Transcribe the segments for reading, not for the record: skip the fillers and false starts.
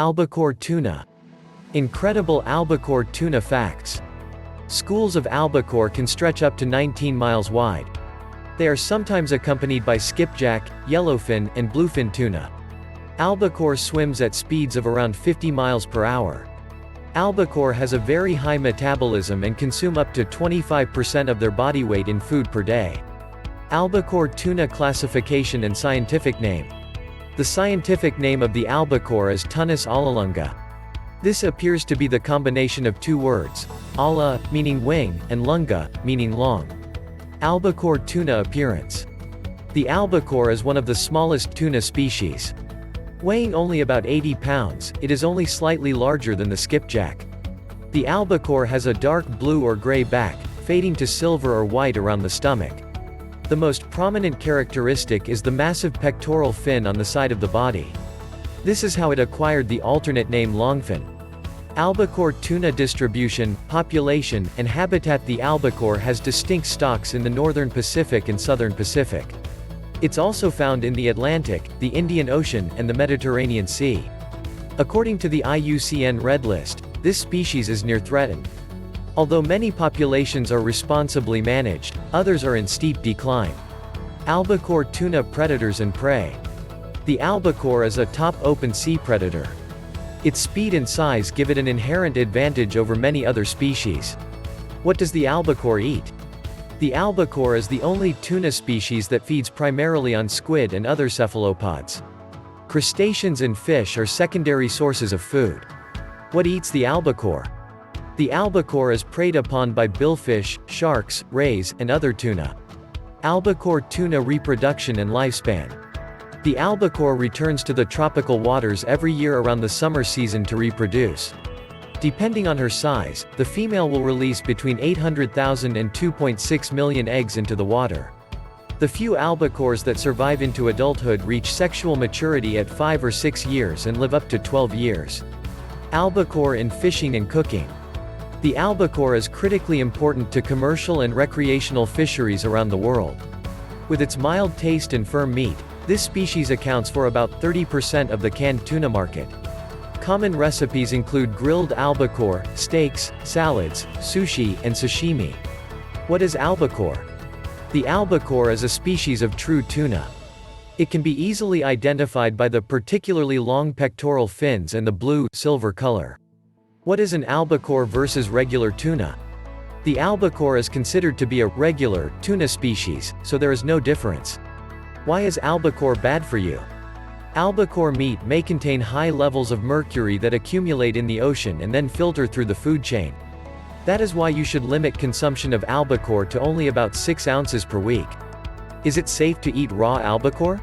Albacore tuna. Incredible Albacore tuna facts. Schools of albacore can stretch up to 19 miles wide. They are sometimes accompanied by skipjack, yellowfin, and bluefin tuna. Albacore swims at speeds of around 50 miles per hour. Albacore has a very high metabolism and consume up to 25% of their body weight in food per day. Albacore tuna classification and scientific name. The scientific name of the albacore is Tunis alalunga. This appears to be the combination of two words, ala, meaning wing, and lunga, meaning long. Albacore tuna appearance. The albacore is one of the smallest tuna species. Weighing only about 80 pounds, it is only slightly larger than the skipjack. The albacore has a dark blue or gray back, fading to silver or white around the stomach. The most prominent characteristic is the massive pectoral fin on the side of the body. This is how it acquired the alternate name longfin. Albacore tuna distribution, population, and habitat. The albacore has distinct stocks in the northern Pacific and southern Pacific. It's also found in the Atlantic, the Indian Ocean, and the Mediterranean Sea. According to the IUCN Red List, this species is near threatened. Although many populations are responsibly managed, others are in steep decline. Albacore tuna predators and prey. The albacore is a top open sea predator. Its speed and size give it an inherent advantage over many other species. What does the albacore eat? The albacore is the only tuna species that feeds primarily on squid and other cephalopods. Crustaceans and fish are secondary sources of food. What eats the albacore? The albacore is preyed upon by billfish, sharks, rays, and other tuna. Albacore tuna reproduction and lifespan. The albacore returns to the tropical waters every year around the summer season to reproduce. Depending on her size, the female will release between 800,000 and 2.6 million eggs into the water. The few albacores that survive into adulthood reach sexual maturity at 5 or 6 years and live up to 12 years. Albacore in fishing and cooking. The albacore is critically important to commercial and recreational fisheries around the world. With its mild taste and firm meat, this species accounts for about 30% of the canned tuna market. Common recipes include grilled albacore, steaks, salads, sushi, and sashimi. What is albacore? The albacore is a species of true tuna. It can be easily identified by the particularly long pectoral fins and the blue-silver color. What is an albacore versus regular tuna? The albacore is considered to be a regular tuna species, so there is no difference. Why is albacore bad for you? Albacore meat may contain high levels of mercury that accumulate in the ocean and then filter through the food chain. That is why you should limit consumption of albacore to only about 6 ounces per week. Is it safe to eat raw albacore?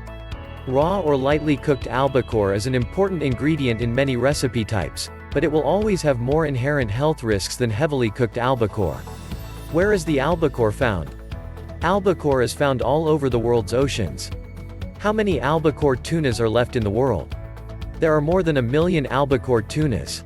Raw or lightly cooked albacore is an important ingredient in many recipe types, but it will always have more inherent health risks than heavily cooked albacore. Where is the albacore found? Albacore is found all over the world's oceans. How many albacore tunas are left in the world? There are more than 1 million albacore tunas.